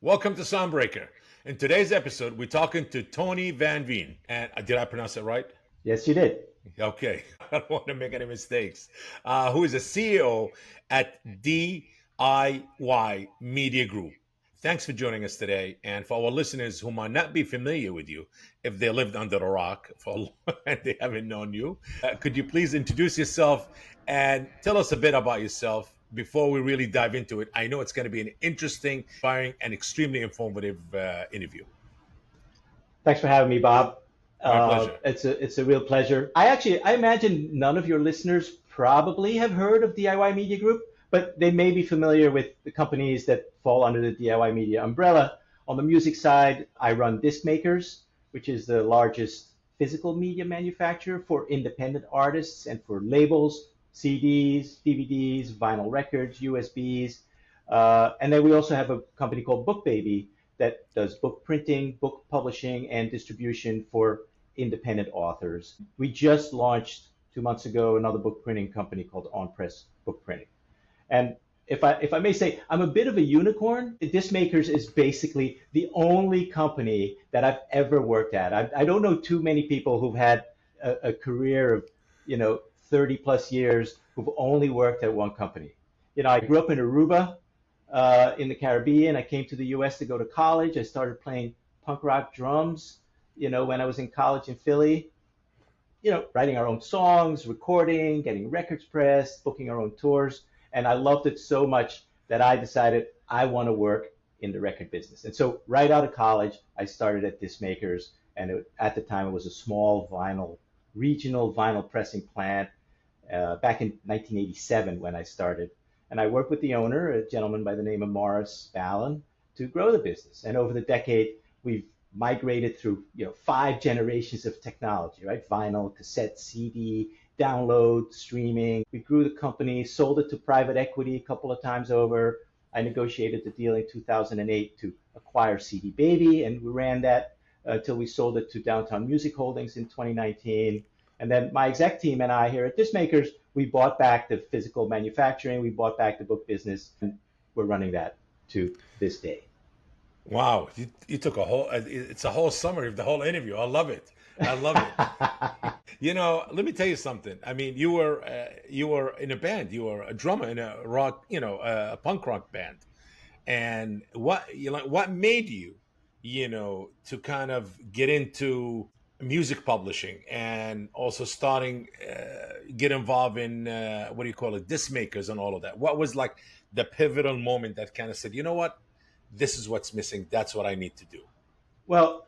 Welcome to Soundbreaker. In today's episode, we're talking to Tony Van Veen. And did I pronounce it right? Yes, you did. Okay, I don't want to make any mistakes. Who is a CEO at DIY Media Group. Thanks for joining us today. And for our listeners who might not be familiar with you, if they lived under a rock for and they haven't known you, could you please introduce yourself and tell us a bit about yourself before we really dive into it? I know it's going to be an interesting, inspiring, and extremely informative interview. Thanks for having me, Bob. My pleasure. It's a real pleasure. I imagine none of your listeners probably have heard of DIY Media Group, but they may be familiar with the companies that fall under the DIY Media umbrella. On the music side, I run Disc Makers, which is the largest physical media manufacturer for independent artists and for labels, CDs, DVDs, vinyl records, USBs. And then we also have a company called BookBaby that does book printing, book publishing, and distribution for independent authors. We just launched 2 months ago another book printing company called On Press Book Printing. And if I may say, I'm a bit of a unicorn. Disc Makers is basically the only company that I've ever worked at. I don't know too many people who've had a career of, 30 plus years who've only worked at one company. I grew up in Aruba, in the Caribbean. I came to the US to go to college. I started playing punk rock drums, when I was in college in Philly, writing our own songs, recording, getting records pressed, booking our own tours. And I loved it so much that I decided I want to work in the record business. And so right out of college, I started at Disc Makers. And at the time, it was a small regional vinyl pressing plant back in 1987 when I started. And I worked with the owner, a gentleman by the name of Morris Ballon, to grow the business. And over the decade, we've migrated through 5 generations of technology, right? Vinyl, cassette, CD, download, streaming. We grew the company, sold it to private equity a couple of times over. I negotiated the deal in 2008 to acquire CD Baby, and we ran that until we sold it to Downtown Music Holdings in 2019. And then my exec team and I here at Disc Makers, we bought back the physical manufacturing, we bought back the book business, and we're running that to this day. Wow, you took it's a whole summary of the whole interview. I love it. I love it. Let me tell you something. I mean, you were in a band. You were a drummer in a rock, a punk rock band. And what made you, to kind of get into music publishing and also starting get involved in what do you call it, disc makers and all of that? What was like the pivotal moment that kind of said, you know what, this is what's missing, that's what I need to do? Well,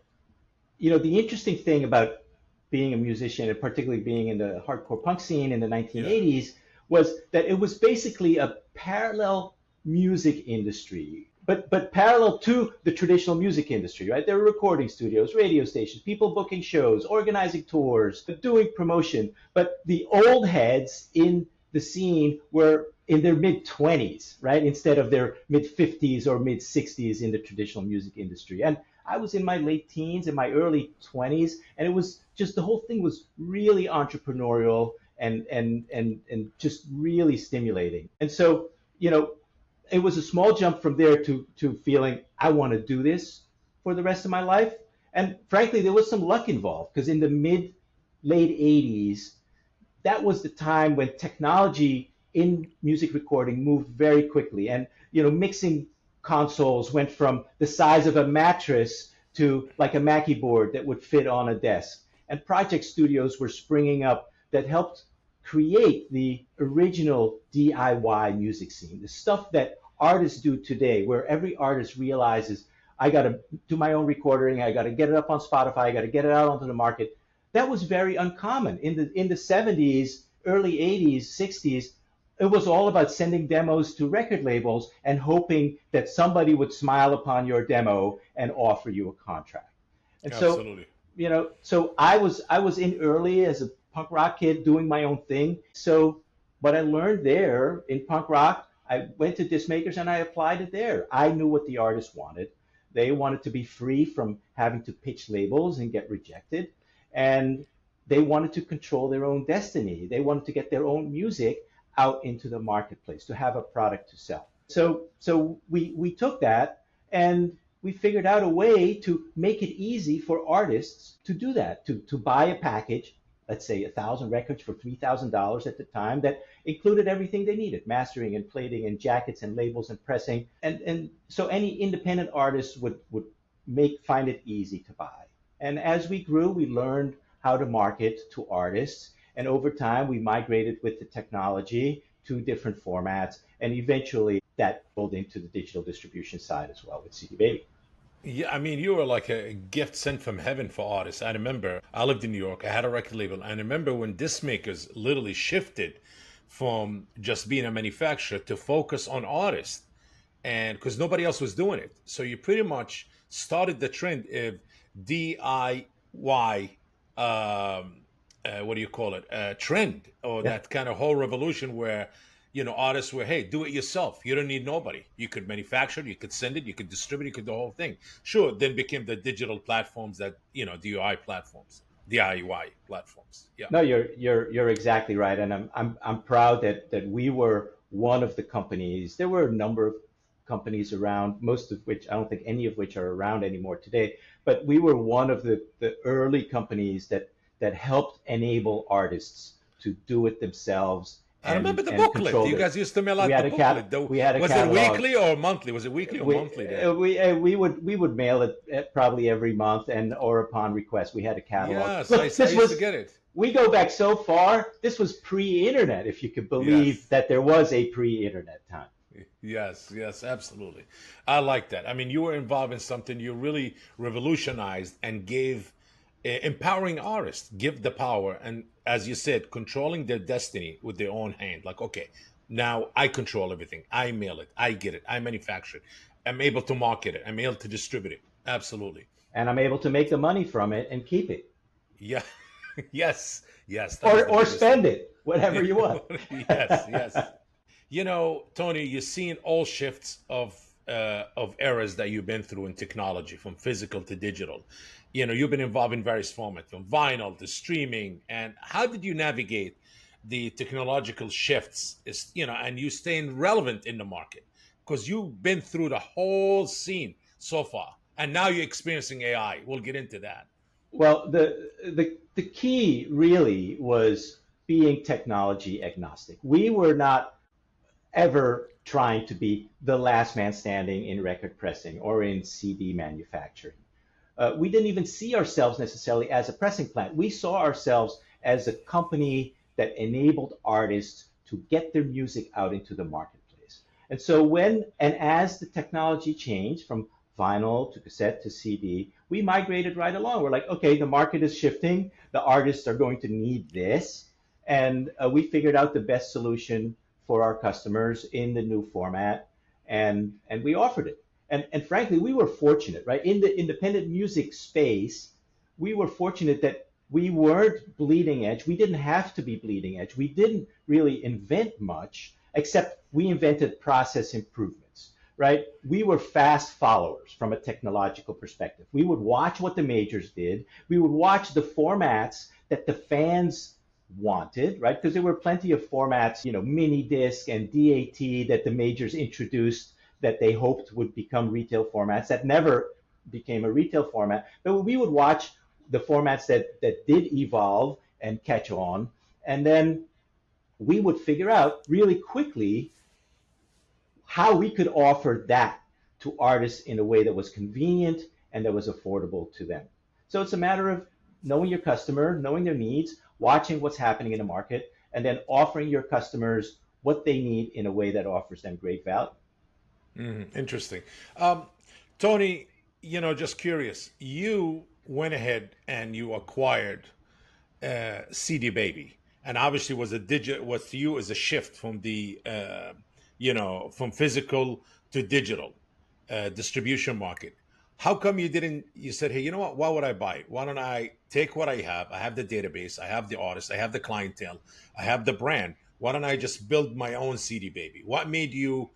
the interesting thing about being a musician, and particularly being in the hardcore punk scene in the Yeah. 1980s, was that it was basically a parallel music industry, but parallel to the traditional music industry, right? There were recording studios, radio stations, people booking shows, organizing tours, doing promotion. But the old heads in the scene were in their mid 20s, right? Instead of their mid 50s or mid 60s in the traditional music industry. And I was in my late teens, in my early 20s, and it was just the whole thing was really entrepreneurial and just really stimulating. And so, it was a small jump from there to feeling I want to do this for the rest of my life. And frankly, there was some luck involved because in the late 80s, that was the time when technology in music recording moved very quickly. And, mixing consoles went from the size of a mattress to like a Mackie board that would fit on a desk. And project studios were springing up that helped create the original DIY music scene, the stuff that artists do today, where every artist realizes, I got to do my own recording, I got to get it up on Spotify, I got to get it out onto the market. That was very uncommon. In the 70s, early 80s, 60s, it was all about sending demos to record labels and hoping that somebody would smile upon your demo and offer you a contract. And so, Absolutely. so I was in early as a punk rock kid doing my own thing. So what I learned there in punk rock, I went to Disc Makers and I applied it there. I knew what the artists wanted. They wanted to be free from having to pitch labels and get rejected. And they wanted to control their own destiny. They wanted to get their own music out into the marketplace, to have a product to sell. So we took that And we figured out a way to make it easy for artists to do that, to buy a package, let's say 1,000 records for $3,000 at the time, that included everything they needed: mastering and plating and jackets and labels and pressing. And so any independent artist would find it easy to buy. And as we grew, we learned how to market to artists. And over time, we migrated with the technology to different formats. And eventually that rolled into the digital distribution side as well with CD Baby. Yeah, I mean, you were like a gift sent from heaven for artists. I remember I lived in New York. I had a record label. I remember when disc makers literally shifted from just being a manufacturer to focus on artists, and because nobody else was doing it, so you pretty much started the trend of DIY. What do you call it? Trend, or Yeah. that kind of whole revolution where artists were, hey, do it yourself. You don't need nobody. You could manufacture it, you could send it, you could distribute it, you could do the whole thing. Sure, then became the digital platforms that DIY platforms, DIY platforms. Yeah. No, you're exactly right, and I'm proud that we were one of the companies. There were a number of companies around, most of which I don't think any of which are around anymore today, but we were one of the early companies that helped enable artists to do it themselves I remember the and booklet. control You it. guys used to mail We out the had a booklet. we had a Was it catalog. weekly or monthly? Was it weekly or monthly then? We would mail it probably every month and or upon request. We had a catalog. Yes, Look, I this used to was get it. we go back so far. This was pre-internet, if you could believe Yes. that there was a pre-internet time. Yes, yes, absolutely. I like that. I mean, you were involved in something you really revolutionized and gave empowering artists, give the power. And as you said, controlling their destiny with their own hand. Like, okay, now I control everything. I mail it, I get it, I manufacture it. I'm able to market it, I'm able to distribute it. Absolutely. And I'm able to make the money from it and keep it, Yeah. Yes, yes, that was or the or biggest thing. spend it, whatever you want. Yes, yes. Tony, you've seen all shifts of eras that you've been through in technology, from physical to digital. You've been involved in various formats, from vinyl to streaming. And how did you navigate the technological shifts? And you staying relevant in the market because you've been through the whole scene so far, and now you're experiencing AI. We'll get into that. Well, the key really was being technology agnostic. We were not ever trying to be the last man standing in record pressing or in CD manufacturing. We didn't even see ourselves necessarily as a pressing plant. We saw ourselves as a company that enabled artists to get their music out into the marketplace. And so when and as the technology changed from vinyl to cassette to CD, we migrated right along. We're like, okay, the market is shifting. The artists are going to need this. And we figured out the best solution for our customers in the new format, and we offered it. And frankly, we were fortunate, right? In the independent music space, we were fortunate that we weren't bleeding edge. We didn't have to be bleeding edge. We didn't really invent much, except we invented process improvements, right? We were fast followers from a technological perspective. We would watch what the majors did. We would watch the formats that the fans wanted, right? Because there were plenty of formats, mini disc and DAT that the majors introduced that they hoped would become retail formats that never became a retail format. But we would watch the formats that did evolve and catch on, and then we would figure out really quickly how we could offer that to artists in a way that was convenient and that was affordable to them. So it's a matter of knowing your customer, knowing their needs, watching what's happening in the market, and then offering your customers what they need in a way that offers them great value. Interesting. Tony, just curious, you went ahead and you acquired CD Baby, and obviously was to you as a shift from from physical to digital distribution market. How come you said, hey, you know what? Why would I buy it? Why don't I take what I have? I have the database, I have the artist, I have the clientele, I have the brand. Why don't I just build my own CD Baby? What made you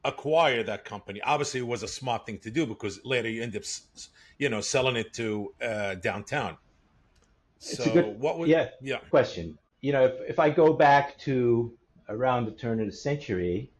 acquire that company? Obviously, it was a smart thing to do because later you end up, selling it to downtown. It's a So good, what would, yeah, yeah. question. If I go back to around the turn of the century,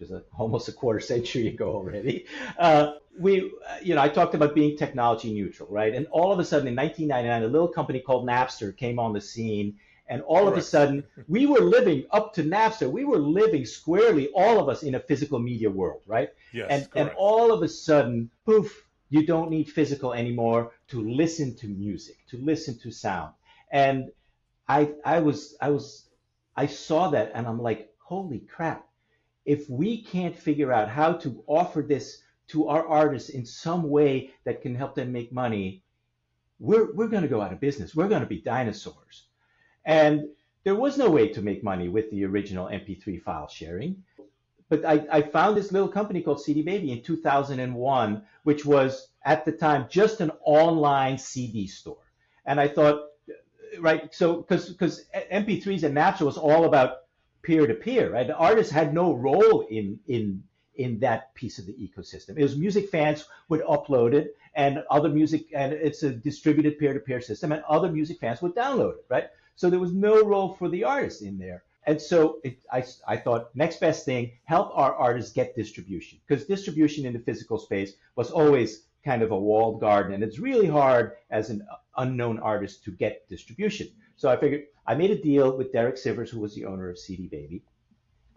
which is almost a quarter century ago already. I talked about being technology neutral, right? And all of a sudden in 1999, a little company called Napster came on the scene. And all of a Correct. sudden, we were living up to Napster. We were living squarely, all of us, in a physical media world, right? Yes, And correct. all of a sudden, poof, you don't need physical anymore to listen to music, to listen to sound. And I saw that, and I'm like, holy crap! If we can't figure out how to offer this to our artists in some way that can help them make money, we're going to go out of business. We're going to be dinosaurs. And there was no way to make money with the original MP3 file sharing. But I found this little company called CD Baby in 2001, which was at the time just an online CD store. And I thought, right, so because MP3s and Napster was all about peer to peer, right? The artists had no role in that piece of the ecosystem. It was music fans would upload it, and other music, and it's a distributed peer to peer system, and other music fans would download it, right? So there was no role for the artists in there. And so I thought, next best thing, help our artists get distribution, because distribution in the physical space was always kind of a walled garden, and it's really hard as an unknown artist to get distribution. So I figured I made a deal with Derek Sivers, who was the owner of CD Baby,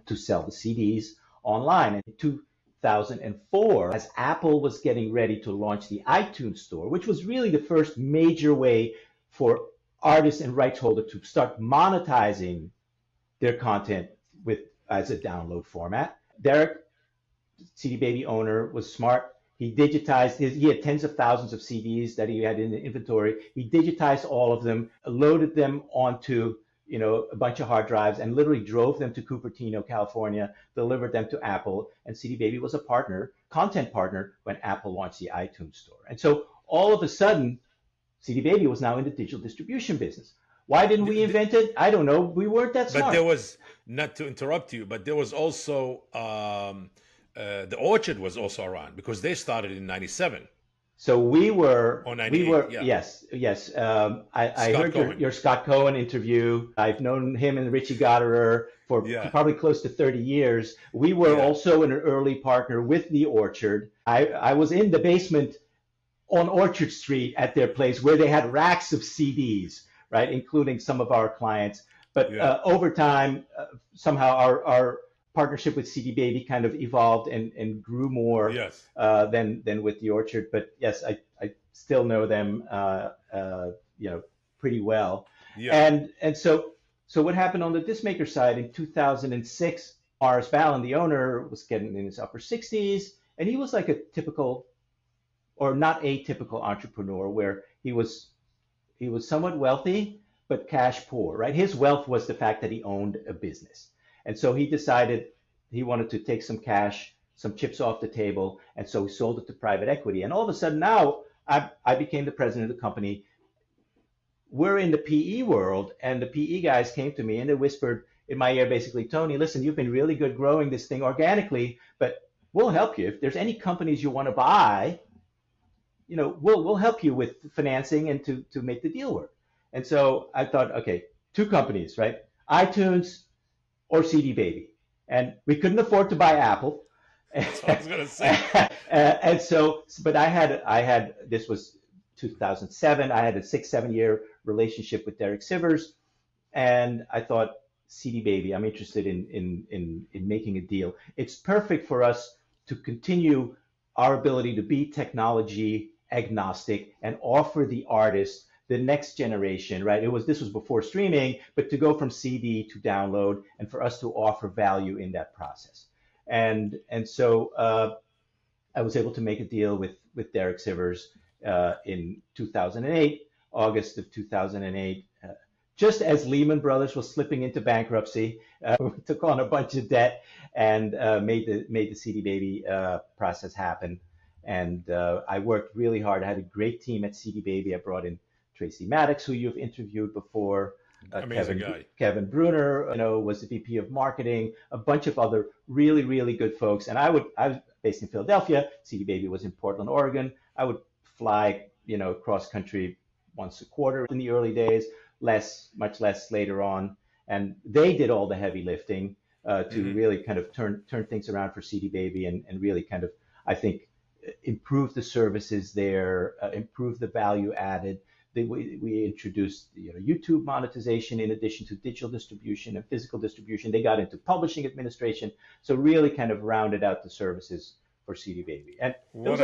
to sell the CDs online. In 2004, as Apple was getting ready to launch the iTunes Store, which was really the first major way for artists and rights holders to start monetizing their content with as a download format. Derek, CD Baby owner, was smart. He digitized he had tens of thousands of CDs that he had in the inventory. He digitized all of them, loaded them onto a bunch of hard drives, and literally drove them to Cupertino, California, delivered them to Apple. And CD Baby was a partner, content partner, when Apple launched the iTunes Store. And so all of a sudden, CD Baby was now in the digital distribution business. Why didn't we invent it? I don't know. We weren't that But smart. there was, not to interrupt you, but there was also the Orchard was also around because they started in '97 So or we '98. were, Yeah, yes, yes. I Scott heard Cohen. your Scott Cohen interview. I've known him and Richie Gotterer for Yeah, probably close to 30 years. We were yeah, also an early partner with the Orchard. I was in the basement on Orchard Street at their place where they had racks of CDs, right, including some of our clients. But yeah. over time, somehow our partnership with CD Baby kind of evolved and grew more Yes, than with the Orchard. But yes, I still know them, pretty well. yeah. And so what happened on the disc maker side in 2006? Morris Ballin, the owner, was getting in his upper 60s, and he was like a typical, or not atypical, entrepreneur, where he was somewhat wealthy but cash poor, right? His wealth was the fact that he owned a business. And so he decided he wanted to take some cash, some chips off the table, and so he sold it to private equity. And all of a sudden now I became the president of the company. We're in the PE world, and the PE guys came to me and they whispered in my ear, basically, Tony, listen, you've been really good growing this thing organically, but we'll help you. If there's any companies you want to buy, we'll help you with financing and to make the deal work. And so I thought, okay, two companies, right? iTunes or CD Baby. And we couldn't afford to buy Apple. That's what I was gonna say. And so, but this was 2007. I had a 6, 7 year relationship with Derek Sivers, and I thought, CD Baby, I'm interested in making a deal. It's perfect for us to continue our ability to be technology agnostic and offer the artist the next generation, right? This was before streaming, but to go from CD to download, and for us to offer value in that process. And so I was able to make a deal with Derek Sivers in 2008, August of 2008. Just as Lehman Brothers was slipping into bankruptcy, we took on a bunch of debt and made the CD Baby process happen. And I worked really hard. I had a great team at CD Baby. I brought in Tracy Maddox, who you've interviewed before. Amazing guy. Kevin Bruner, was the VP of marketing. A bunch of other really, really good folks. And I was based in Philadelphia. CD Baby was in Portland, Oregon. I would fly, cross country once a quarter in the early days, much less later on. And they did all the heavy lifting. to really kind of turn things around for CD Baby and really kind of, I think, improve the services there, improve the value added. We introduced YouTube monetization in addition to digital distribution and physical distribution. They got into publishing administration, so really kind of rounded out the services for CD Baby. And it was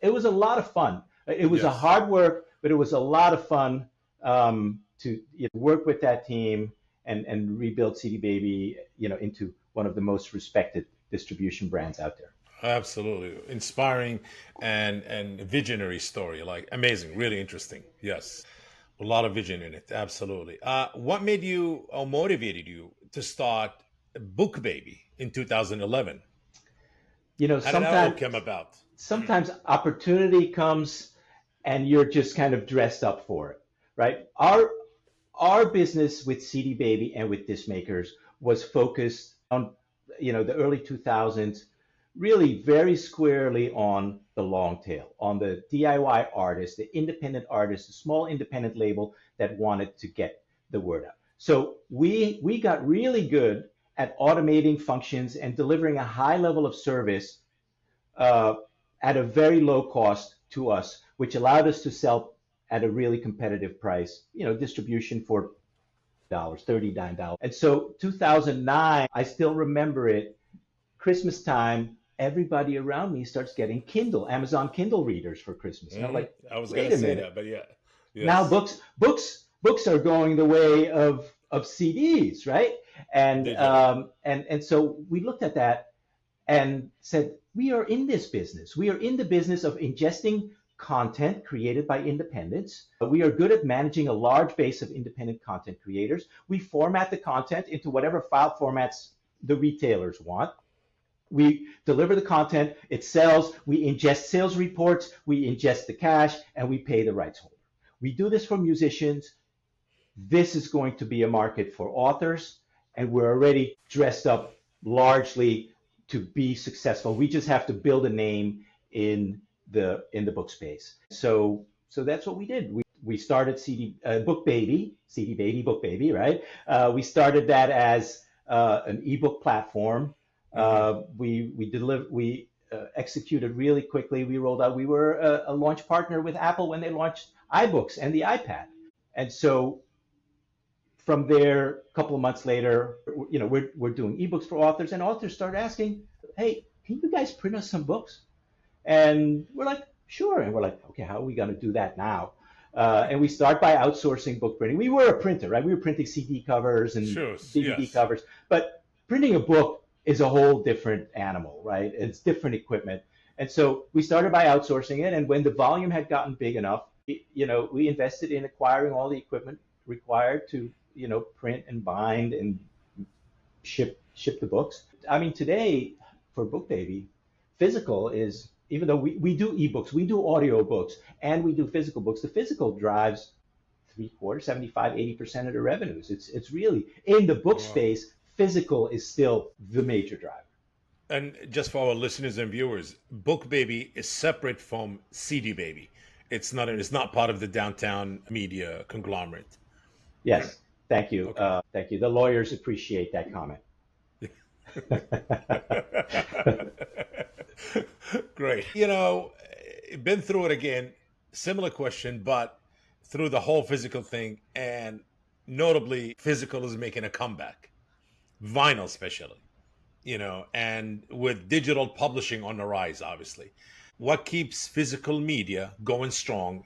it was a lot of fun. It was a hard work, but it was a lot of fun to work with that team and rebuild CD Baby, into one of the most respected distribution brands out there. Absolutely inspiring and visionary story. Like amazing, really interesting. Yes, a lot of vision in it. Absolutely. What made you or motivated you to start Book Baby in 2011? How did that all come about? Sometimes opportunity comes and you're just kind of dressed up for it, right? Our business with CD Baby and with disc makers was focused on, the early 2000s, really very squarely on the long tail, on the DIY artist, the independent artist, the small independent label that wanted to get the word out. So we got really good at automating functions and delivering a high level of service at a very low cost to us, which allowed us to sell at a really competitive price, distribution for $39. And so 2009, I still remember it, Christmas time, everybody around me starts getting Amazon Kindle readers for Christmas. And I'm like, I was going to say that, but yeah. Yes. Now books are going the way of CDs, right? And so we looked at that and said, we are in this business. We are in the business of ingesting content created by independents. We are good at managing a large base of independent content creators. We format the content into whatever file formats the retailers want. We deliver the content, it sells, we ingest sales reports, we ingest the cash, and we pay the rights holder. We do this for musicians. This is going to be a market for authors, and we're already dressed up largely to be successful. We just have to build a name in the book space. So that's what we did. We started Book Baby, CD Baby, Book Baby, right? We started that as an ebook platform. We executed really quickly. We rolled out. We were a launch partner with Apple when they launched iBooks and the iPad. And so from there, a couple of months later, we're doing ebooks for authors, and authors start asking, "Hey, can you guys print us some books?" And we're like, "Sure." And we're like, "Okay, how are we going to do that now?" And we start by outsourcing book printing. We were a printer, right? We were printing CD covers and DVD covers, but printing a book is a whole different animal, right? It's different equipment. And so we started by outsourcing it. And when the volume had gotten big enough, we invested in acquiring all the equipment required to, print and bind and ship the books. I mean, today for Book Baby, physical is, even though we do ebooks, we do audio books, and we do physical books, the physical drives 75-80% of the revenues. It's really, in the book space, physical is still the major driver. And just for our listeners and viewers, Book Baby is separate from CD Baby. It's not part of the Downtown Media conglomerate. Yes, thank you. Okay. Thank you. The lawyers appreciate that comment. Great. Been through it again. Similar question, but through the whole physical thing, and notably, physical is making a comeback. Vinyl especially, and with digital publishing on the rise, obviously. What keeps physical media going strong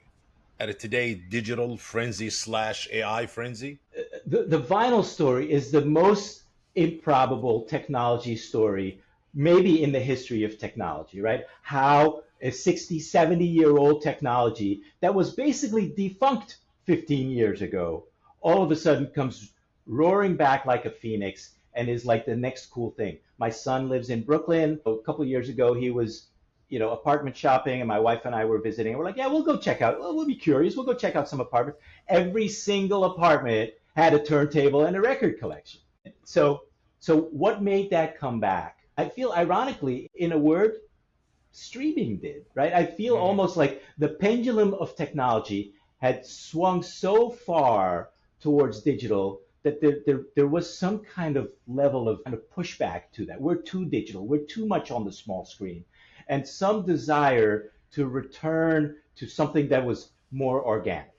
at a today digital frenzy / AI frenzy? The vinyl story is the most improbable technology story maybe in the history of technology, right? How a 60, 70-year-old technology that was basically defunct 15 years ago all of a sudden comes roaring back like a phoenix and is like the next cool thing. My son lives in Brooklyn. A couple of years ago, he was, apartment shopping, and my wife and I were visiting. We're like, yeah, we'll go check out. We'll be curious. We'll go check out some apartments. Every single apartment had a turntable and a record collection. So what made that come back? I feel, ironically, in a word, streaming did, right? I feel almost like the pendulum of technology had swung so far towards digital that there was some kind of level of kind of pushback to that. We're too digital. We're too much on the small screen, and some desire to return to something that was more organic,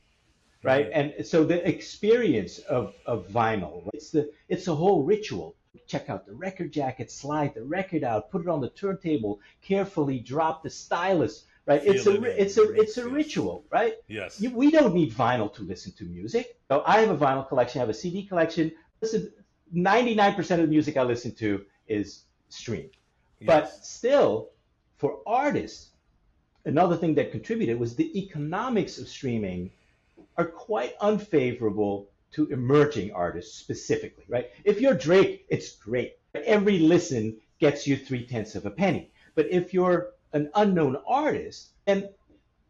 right? Hmm. And so the experience of vinyl, it's a whole ritual. Check out the record jacket, slide the record out, put it on the turntable, carefully drop the stylus, right? Feel it in the It's mix. a Yes. ritual, right? Yes. We don't need vinyl to listen to music. So I have a vinyl collection, I have a CD collection. Listen, 99% of the music I listen to is streamed. But Yes. still, for artists, another thing that contributed was the economics of streaming are quite unfavorable to emerging artists specifically, right? If you're Drake, it's great. Every listen gets you 3/10 of a penny. But if you're an unknown artist, then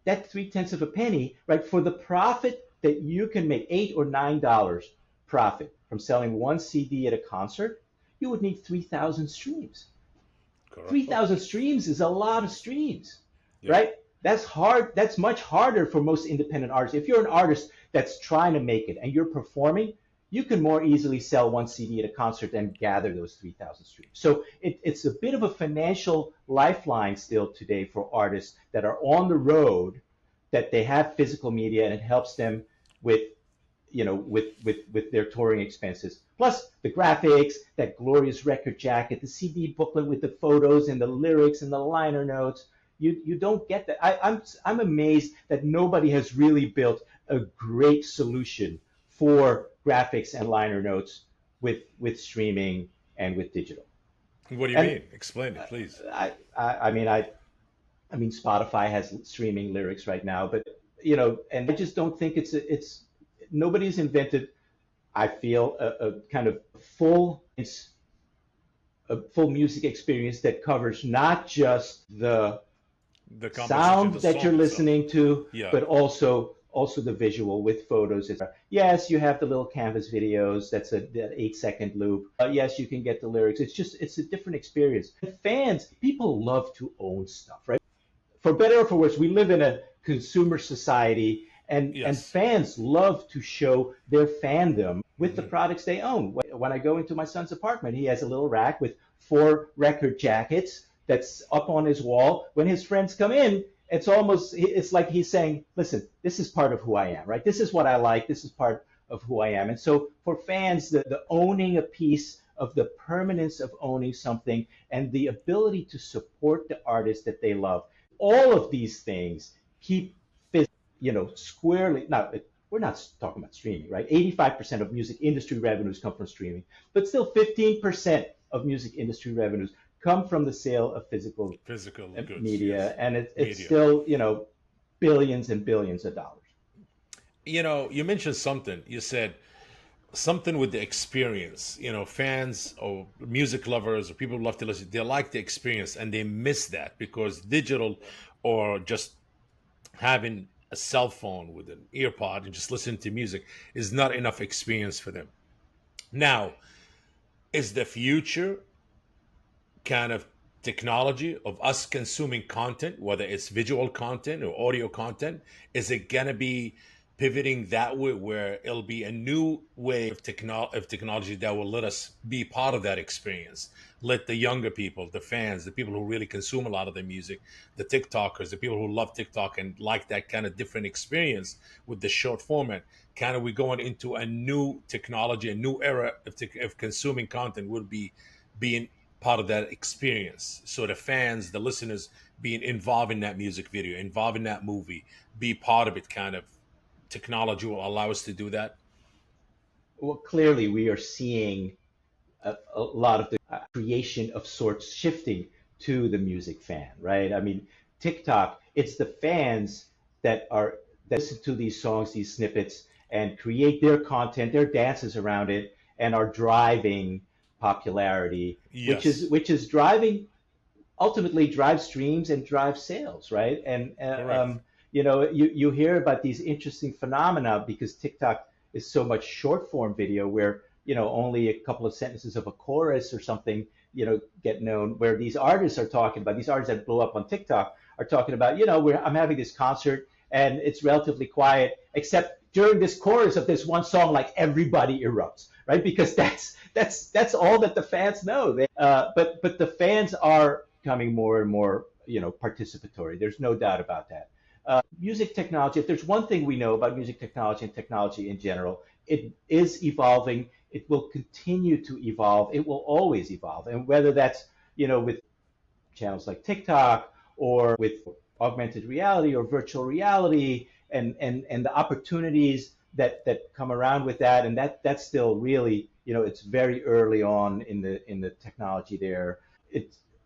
that 3/10 of a penny, right, for the profit that you can make, $8 or $9 profit from selling one CD at a concert, you would need 3,000 streams. Correct. 3,000 streams is a lot of streams, Yeah. right? That's hard. That's much harder for most independent artists. If you're an artist that's trying to make it and you're performing, you can more easily sell one CD at a concert and gather those 3,000 streams. So it's a bit of a financial lifeline still today for artists that are on the road, that they have physical media, and it helps them with with their touring expenses. Plus the graphics, that glorious record jacket, the CD booklet with the photos and the lyrics and the liner notes. You don't get that. I'm amazed that nobody has really built a great solution for graphics and liner notes with streaming and with digital. What do you And mean? Explain it, please. I mean I mean Spotify has streaming lyrics right now, but and I just don't think it's nobody's invented. I feel a kind of full it's a full music experience that covers not just the The composition, sound the that you're song itself. listening to, Yeah. but also the visual with photos. Yes, you have the little canvas videos. That's that 8 second loop. Yes, you can get the lyrics. It's a different experience. And fans, people love to own stuff, right? For better or for worse, we live in a consumer society, and Yes. fans love to show their fandom with the Hmm. products they own. When I go into my son's apartment, he has a little rack with 4 record jackets that's up on his wall. When his friends come in, it's like he's saying, "Listen, this is part of who I am, right? This is what I like. This is part of who I am." And so for fans, the owning a piece of the permanence of owning something and the ability to support the artist that they love, all of these things keep squarely. Now, we're not talking about streaming, right? 85% of music industry revenues come from streaming, but still 15% of music industry revenues come from the sale of physical Physical goods. media, Yes. and it's Media. still, billions and billions of dollars. You mentioned something. You said something with the experience. Fans or music lovers or people who love to listen, they like the experience and they miss that because digital or just having a cell phone with an ear pod and just listening to music is not enough experience for them. Now, is the future kind of technology of us consuming content, whether it's visual content or audio content, is it gonna be pivoting that way where it'll be a new way of technology that will let us be part of that experience? Let the younger people, the fans, the people who really consume a lot of the music, the TikTokers, the people who love TikTok and like that kind of different experience with the short format, kind of we going into a new technology, a new era of consuming content will be being part of that experience. So the fans, the listeners, being involved in that music video, involved in that movie, be part of it. Kind of technology will allow us to do that. Well, clearly we are seeing a lot of the creation of sorts shifting to the music fan, right? I mean, TikTok, it's the fans that listen to these songs, these snippets, and create their content, their dances around it, and are driving popularity, Yes, which is driving ultimately drive streams and drive sales, right? And correct. you hear about these interesting phenomena because TikTok is so much short form video where only a couple of sentences of a chorus or something get known. Where these artists are talking about these artists that blow up on TikTok are talking about I'm having this concert and it's relatively quiet except during this chorus of this one song, like everybody erupts, right? Because that's all that the fans know. But the fans are becoming more and more, participatory. There's no doubt about that. Music technology, if there's one thing we know about music technology and technology in general, it is evolving. It will continue to evolve. It will always evolve. And whether that's, with channels like TikTok or with augmented reality or virtual reality and the opportunities that come around with that, and that's still really, it's very early on in the technology there.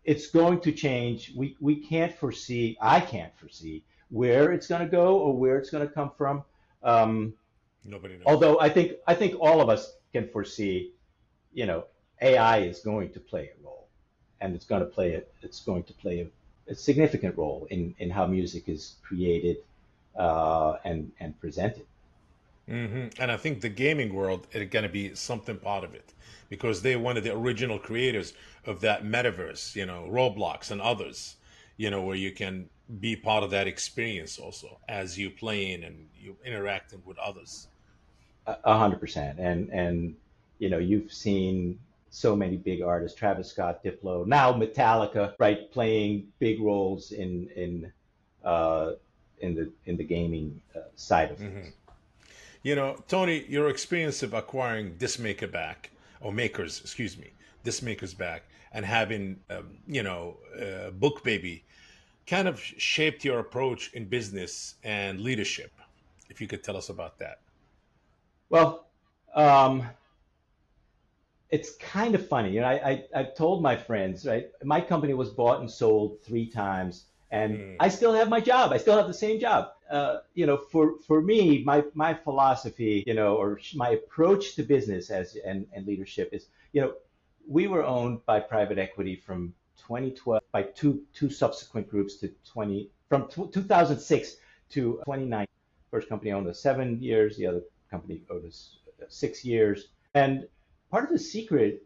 It's going to change. We can't foresee, I can't foresee where it's going to go or where it's going to come from. Nobody knows. Although I think all of us can foresee, AI is going to play a role, and it's going to play a significant role in how music is created and presented. And I think the gaming world is going to be something part of it because they're one of the original creators of that metaverse, Roblox and others, where you can be part of that experience also as you playing and you interacting with others. 100%. And you've seen so many big artists, Travis Scott, Diplo, now Metallica, right, playing big roles uh, in the gaming side of things. Tony, your experience of acquiring Disc Maker back, or Makers, excuse me, Disc Makers back, and having, Book Baby kind of shaped your approach in business and leadership. If you could tell us about that. Well, um, it's kind of funny. I've told my friends, right? My company was bought and sold 3 times, and Mm, I still have my job. I still have the same job. For me, my philosophy, or my approach to business and leadership is, we were owned by private equity from 2012 by two subsequent groups to 2006 to 2019. First company owned us 7 years. The other company owned us 6 years. And part of the secret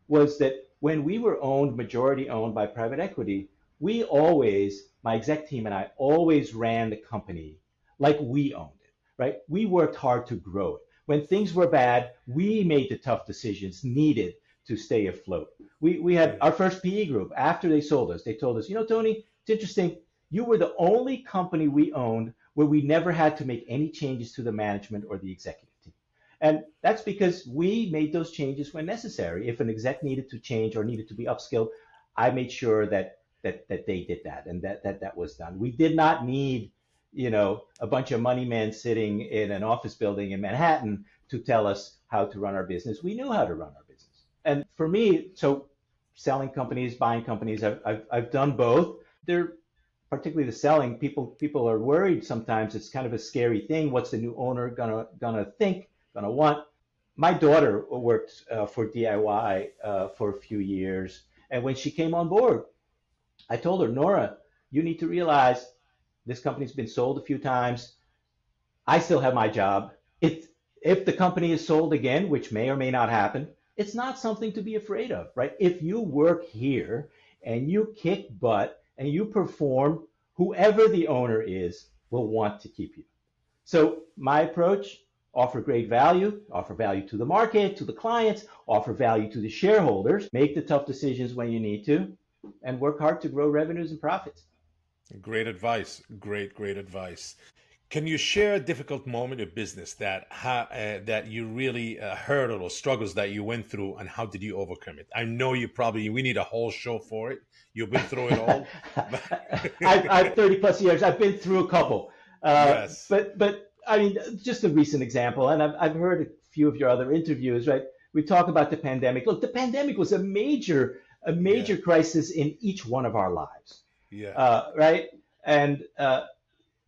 was that when we were majority owned by private equity, my exec team and I always ran the company like we owned it, right? We worked hard to grow it. When things were bad, we made the tough decisions needed to stay afloat. We had mm, our first PE group after they sold us. They told us, Tony, it's interesting. You were the only company we owned where we never had to make any changes to the management or the executive team. And that's because we made those changes when necessary. If an exec needed to change or needed to be upskilled, I made sure that they did that and that was done. We did not need, a bunch of money men sitting in an office building in Manhattan to tell us how to run our business. We knew how to run our business. And for me, so selling companies, buying companies, I've done both. They're particularly the selling. People are worried sometimes. It's kind of a scary thing. What's the new owner gonna think? Gonna want? My daughter worked for DIY for a few years, and when she came on board, I told her, Nora, you need to realize this company's been sold a few times. I still have my job. If the company is sold again, which may or may not happen, it's not something to be afraid of, right? If you work here and you kick butt and you perform, whoever the owner is will want to keep you. So my approach, offer value to the market, to the clients, offer value to the shareholders, make the tough decisions when you need to, and work hard to grow revenues and profits. great advice. Great advice. Can you share a difficult moment of business that you really heard or struggles that you went through, and how did you overcome it? I know we need a whole show for it. You've been through it all. I've 30 plus years. I've been through a couple. Yes. But I mean, just a recent example, and I've heard a few of your other interviews, right? We talk about the pandemic. Look, the pandemic was a Yeah. major crisis in each one of our lives, Yeah. right? And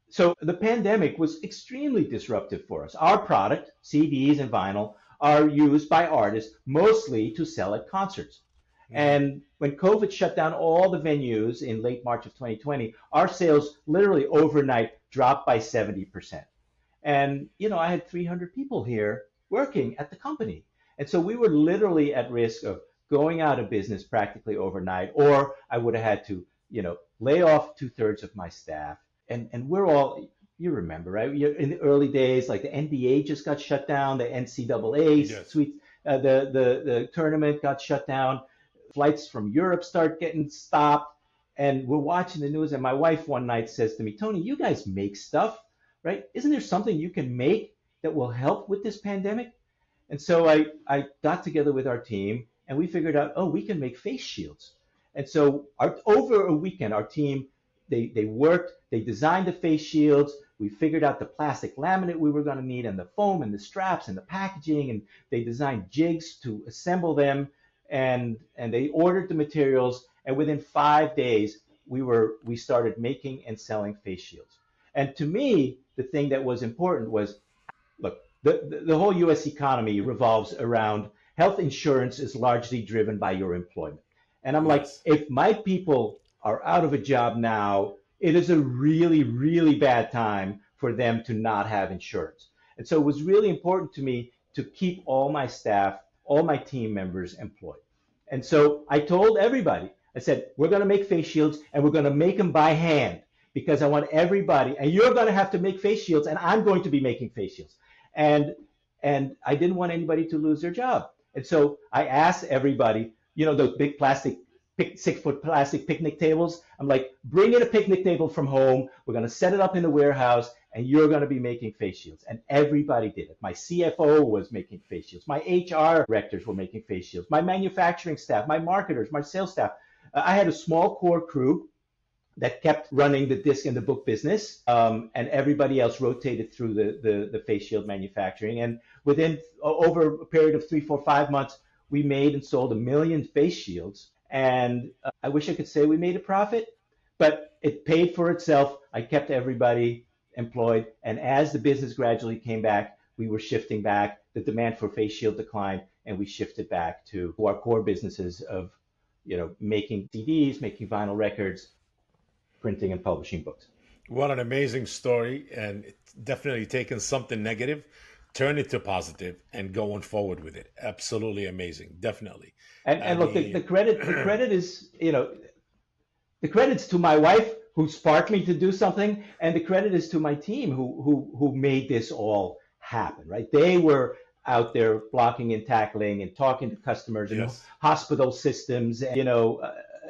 so the pandemic was extremely disruptive for us. Our product, CDs and vinyl, are used by artists mostly to sell at concerts. Hmm. And when COVID shut down all the venues in late March of 2020, our sales literally overnight dropped by 70%. And, I had 300 people here working at the company. And so we were literally at risk of going out of business practically overnight, or I would have had to, lay off 2/3 of my staff. And we're all, you remember, right? In the early days, like the NBA just got shut down, the NCAA Yes. the tournament got shut down, flights from Europe start getting stopped, and we're watching the news. And my wife one night says to me, "Tony, you guys make stuff, right? Isn't there something you can make that will help with this pandemic?" And so I got together with our team and we figured out, oh, we can make face shields. And so over a weekend, our team, they worked, they designed the face shields. We figured out the plastic laminate we were going to need and the foam and the straps and the packaging. And they designed jigs to assemble them. And they ordered the materials. And within 5 days, we started making and selling face shields. And to me, the thing that was important was, look, the whole US economy revolves around health insurance is largely driven by your employment. And I'm like, Yes. if my people are out of a job now, it is a really, really bad time for them to not have insurance. And so it was really important to me to keep all my staff, all my team members employed. And so I told everybody, I said, we're going to make face shields and we're going to make them by hand because I want everybody, and you're going to have to make face shields, and I'm going to be making face shields. And and I didn't want anybody to lose their job. And so I asked everybody, those big 6 foot plastic picnic tables. I'm like, bring in a picnic table from home. We're going to set it up in the warehouse, and you're going to be making face shields. And everybody did it. My CFO was making face shields. My HR directors were making face shields. My manufacturing staff, my marketers, my sales staff. I had a small core crew that kept running the disc and the book business, and everybody else rotated through the face shield manufacturing. And within over a period of 3, 4, 5 months, we made and sold 1 million face shields. And I wish I could say we made a profit, but it paid for itself. I kept everybody employed, and as the business gradually came back, we were shifting back. The demand for face shield declined, and we shifted back to our core businesses of making CDs, making vinyl records, printing and publishing books. What an amazing story, and it's definitely taken something negative, turn it to positive, and going forward with it. Absolutely amazing, definitely. I And look, the mean, credit is the credit's to my wife who sparked me to do something, and the credit is to my team who made this all happen. Right? They were out there blocking and tackling and talking to customers and yes, hospital systems. And,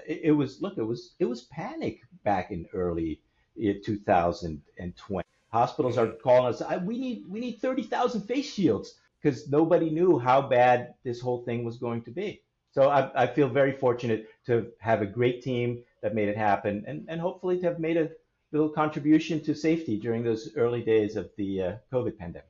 it was panic back in early 2020. Hospitals are mhm. calling us. We need 30,000 face shields because nobody knew how bad this whole thing was going to be. So I feel very fortunate to have a great team that made it happen, and hopefully to have made a little contribution to safety during those early days of the COVID pandemic.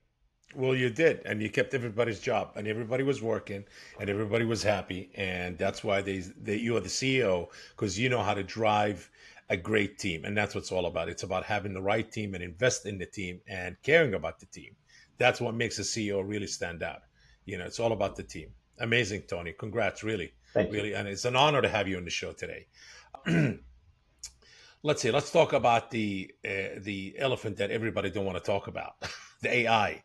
Well, you did, and you kept everybody's job, and everybody was working, and everybody was happy, and that's why you are the CEO because you know how to drive a great team, and that's what it's all about. It's about having the right team and invest in the team and caring about the team. That's what makes a CEO really stand out. It's all about the team. Amazing, Tony. Congrats, really, Thank you. really, and it's an honor to have you on the show today. Let's see. Let's talk about the elephant that everybody don't want to talk about, the AI.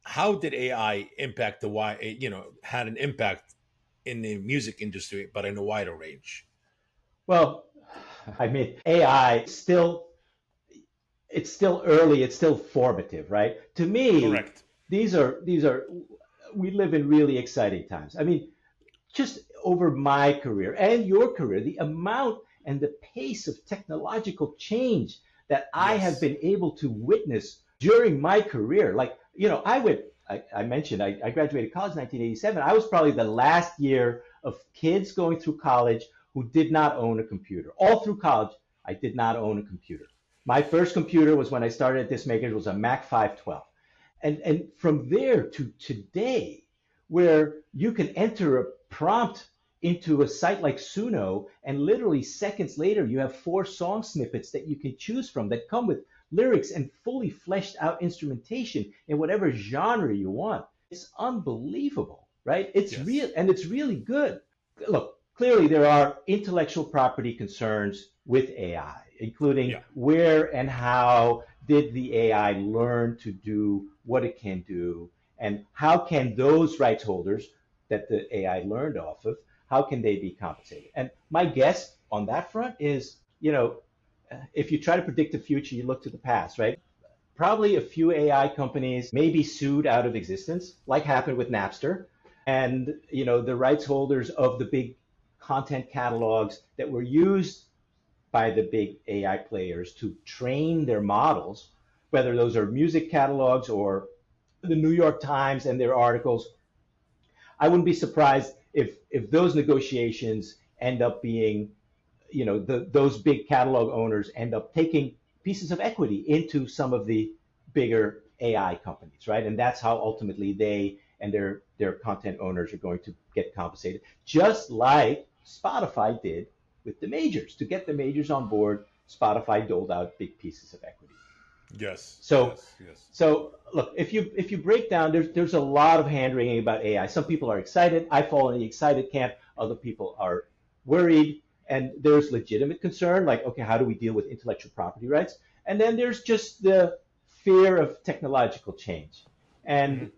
How did AI impact the why? Had an impact in the music industry, but in a wider range. Well, I mean, AI it's still early, it's still formative, right? To me, Correct. these are we live in really exciting times. I mean, just over my career and your career, the amount and the pace of technological change that I have Yes. been able to witness during my career. Like, I mentioned I graduated college in 1987. I was probably the last year of kids going through college who did not own a computer. All through college, I did not own a computer. My first computer was when I started at this maker, it was a Mac 512. And from there to today, where you can enter a prompt into a site like Suno, and literally seconds later, you have 4 song snippets that you can choose from that come with lyrics and fully fleshed out instrumentation in whatever genre you want. It's unbelievable, right? It's Yes. real, and it's really good. Look, clearly there are intellectual property concerns with AI, including Yeah. where and how did the AI learn to do what it can do, and how can those rights holders that the AI learned off of, how can they be compensated? And my guess on that front is, if you try to predict the future, you look to the past, right? Probably a few AI companies may be sued out of existence, like happened with Napster. And the rights holders of the big content catalogs that were used by the big AI players to train their models, whether those are music catalogs or the New York Times and their articles. I wouldn't be surprised if those negotiations end up being, those big catalog owners end up taking pieces of equity into some of the bigger AI companies, right? And that's how ultimately they and their content owners are going to get compensated, just like Spotify did with the majors. To get the majors on board, Spotify doled out big pieces of equity. Yes. So, Yes. Yes. so look, if you break down, there's a lot of hand wringing about AI. Some people are excited. I fall in the excited camp. Other people are worried, and there's legitimate concern, like, okay, how do we deal with intellectual property rights? And then there's just the fear of technological change, and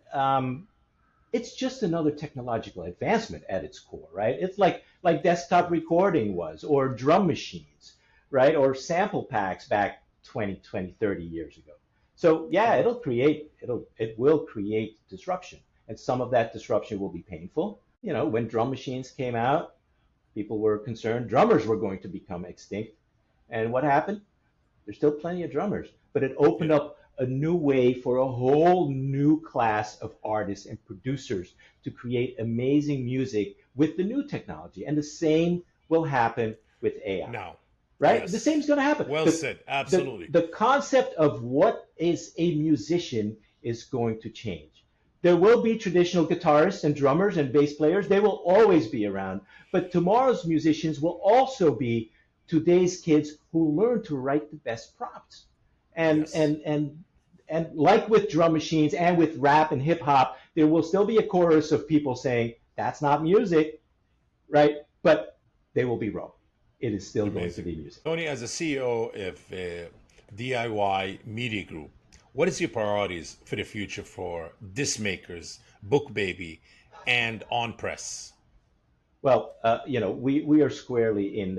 it's just another technological advancement at its core, right? It's like desktop recording was, or drum machines, right? Or sample packs back 20, 20, 30 years ago. So yeah, it will create disruption. And some of that disruption will be painful. When drum machines came out, people were concerned drummers were going to become extinct. And what happened? There's still plenty of drummers, but it opened Yeah. up a new way for a whole new class of artists and producers to create amazing music with the new technology. And the same will happen with AI, Now. right? The Yes. same is going to happen. Well said. Absolutely. The concept of what is a musician is going to change. There will be traditional guitarists and drummers and bass players. They will always be around. But tomorrow's musicians will also be today's kids who learn to write the best prompts. And Yes. and and and like with drum machines and with rap and hip hop, there will still be a chorus of people saying that's not music, right? But they will be wrong. It is still going to Amazing. be music. Tony, as a CEO of DIY Media Group, what is your priorities for the future for disc makers, book baby, and on press? Well, we are squarely in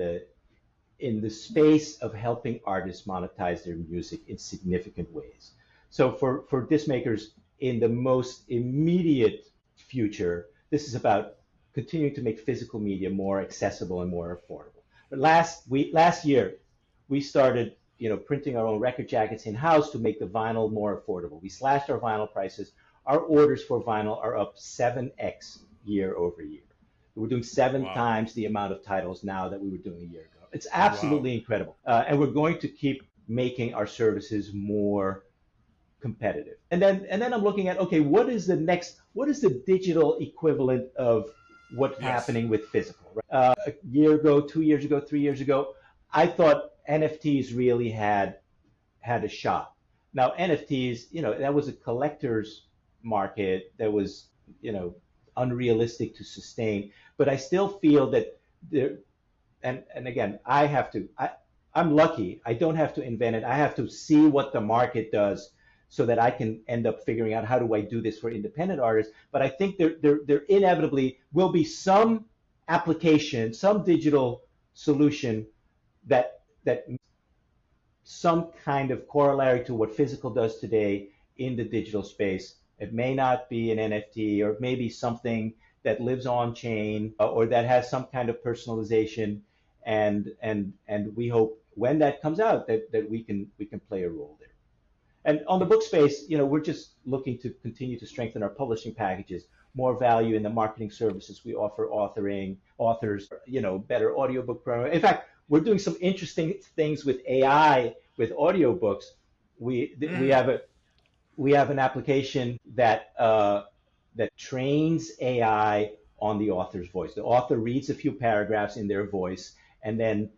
the space of helping artists monetize their music in significant ways. So for disc makers in the most immediate future, this is about continuing to make physical media more accessible and more affordable. But last year, we started printing our own record jackets in house to make the vinyl more affordable. We slashed our vinyl prices. Our orders for vinyl are up 7x year over year. We're doing seven Wow. times the amount of titles now that we were doing a year ago. It's Wow. absolutely incredible. And we're going to keep making our services more competitive. And then I'm looking at, okay, what is the digital equivalent of what's Yes. happening with physical? Right? A year ago, 2 years ago, 3 years ago, I thought NFTs really had a shot. Now NFTs, that was a collector's market that was, unrealistic to sustain. But I still feel that there, and again, I'm lucky. I don't have to invent it. I have to see what the market does so that I can end up figuring out how do I do this for independent artists. But I think there inevitably will be some application, some digital solution that some kind of corollary to what physical does today in the digital space. It may not be an NFT, or maybe something that lives on chain, or that has some kind of personalization. And we hope when that comes out that we can play a role there. And on the book space, we're just looking to continue to strengthen our publishing packages, more value in the marketing services we offer authors, better audiobook program. In fact, we're doing some interesting things with AI with audiobooks. We Mm. have an application that trains AI on the author's voice. The author reads a few paragraphs in their voice, and then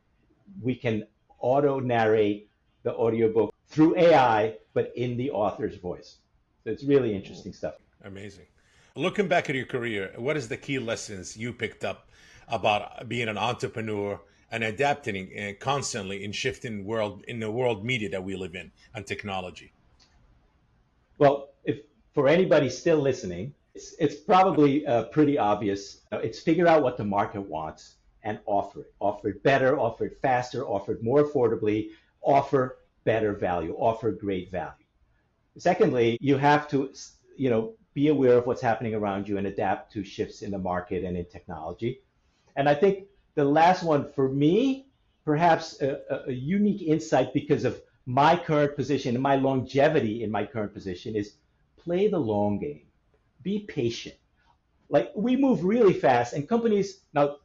we can auto narrate the audiobook through AI, but in the author's voice. So it's really interesting stuff. Amazing. Looking back at your career, what is the key lessons you picked up about being an entrepreneur and adapting constantly in shifting world in the world media that we live in and technology? Well, if for anybody still listening, it's probably pretty obvious. It's figure out what the market wants and offer it. Offer it better, offer it faster, offer it more affordably, offer better value, offer great value. Secondly, you have to, be aware of what's happening around you and adapt to shifts in the market and in technology. And I think the last one for me, perhaps a unique insight because of my current position and my longevity in my current position, is play the long game. Be patient. Like, we move really fast, and companies now,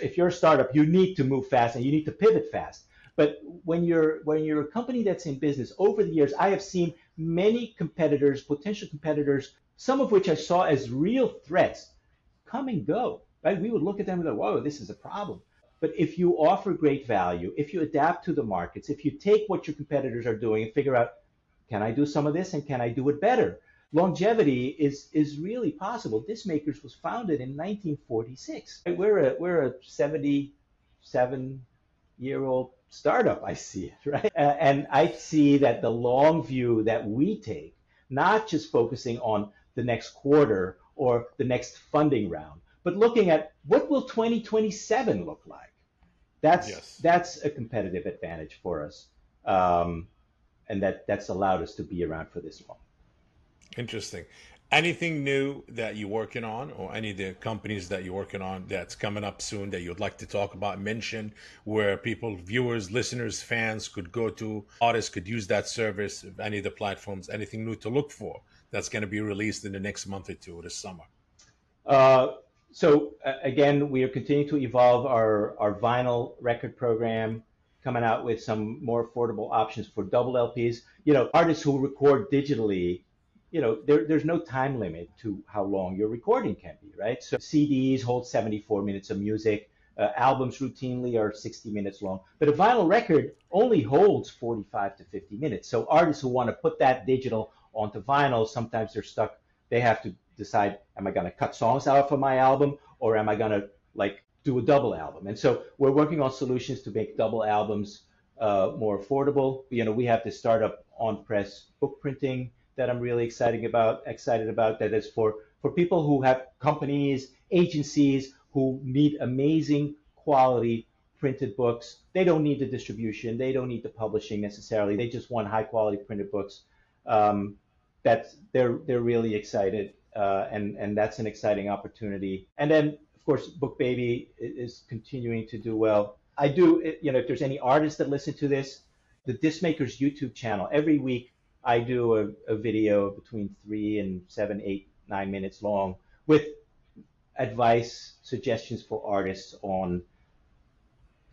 if you're a startup, you need to move fast and you need to pivot fast. But when you're a company that's in business, over the years, I have seen many competitors, potential competitors, some of which I saw as real threats, come and go. Right? We would look at them and go, "Whoa, this is a problem." But if you offer great value, if you adapt to the markets, if you take what your competitors are doing and figure out, can I do some of this and can I do it better? Longevity is really possible. Dismakers was founded in 1946. We're a 77-year-old startup. I see it, right? And I see that the long view that we take, not just focusing on the next quarter or the next funding round, but looking at what will 2027 look like. That's a competitive advantage for us, and that's allowed us to be around for this long. Interesting. Anything new that you're working on, or any of the companies that you're working on that's coming up soon that you'd like to talk about, mention, where people, viewers, listeners, fans could go to, artists could use that service, any of the platforms, anything new to look for that's going to be released in the next month or two, or this summer? Again, we are continuing to evolve our vinyl record program, coming out with some more affordable options for double LPs. Artists who record digitally, there's no time limit to how long your recording can be, right? So CDs hold 74 minutes of music. Albums routinely are 60 minutes long, but a vinyl record only holds 45 to 50 minutes. So artists who want to put that digital onto vinyl, sometimes they're stuck. They have to decide, am I going to cut songs out for my album, or am I going to do a double album? And so we're working on solutions to make double albums more affordable. We have this startup on-press book printing that I'm really excited about. That is for people who have companies, agencies who need amazing quality printed books. They don't need the distribution. They don't need the publishing necessarily. They just want high quality printed books. They're really excited, and that's an exciting opportunity. And then, of course, BookBaby is continuing to do well. I do, if there's any artists that listen to this, the Dismakers YouTube channel, every week I do a video between 3 and 7, 8, 9 minutes long with advice, suggestions for artists on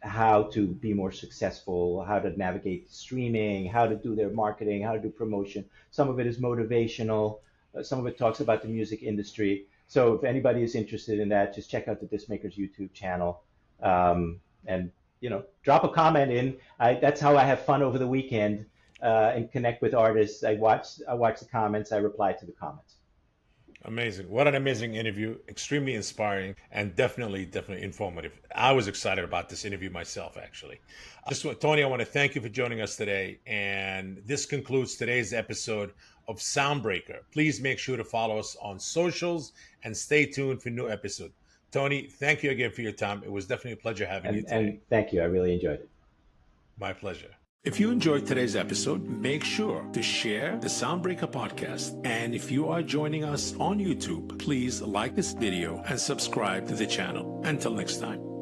how to be more successful, how to navigate streaming, how to do their marketing, how to do promotion. Some of it is motivational. Some of it talks about the music industry. So if anybody is interested in that, just check out the Dismakers YouTube channel, and drop a comment in. That's how I have fun over the weekend and connect with artists. I watch the comments. I reply to the comments. Amazing. What an amazing interview. Extremely inspiring and definitely informative. I was excited about this interview myself, actually. Tony, I want to thank you for joining us today. And this concludes today's episode of Soundbreaker. Please make sure to follow us on socials and stay tuned for new episodes. Tony, thank you again for your time. It was definitely a pleasure having you today. And thank you. I really enjoyed it. My pleasure. If you enjoyed today's episode, make sure to share the Soundbreaker podcast. And if you are joining us on YouTube, please like this video and subscribe to the channel. Until next time.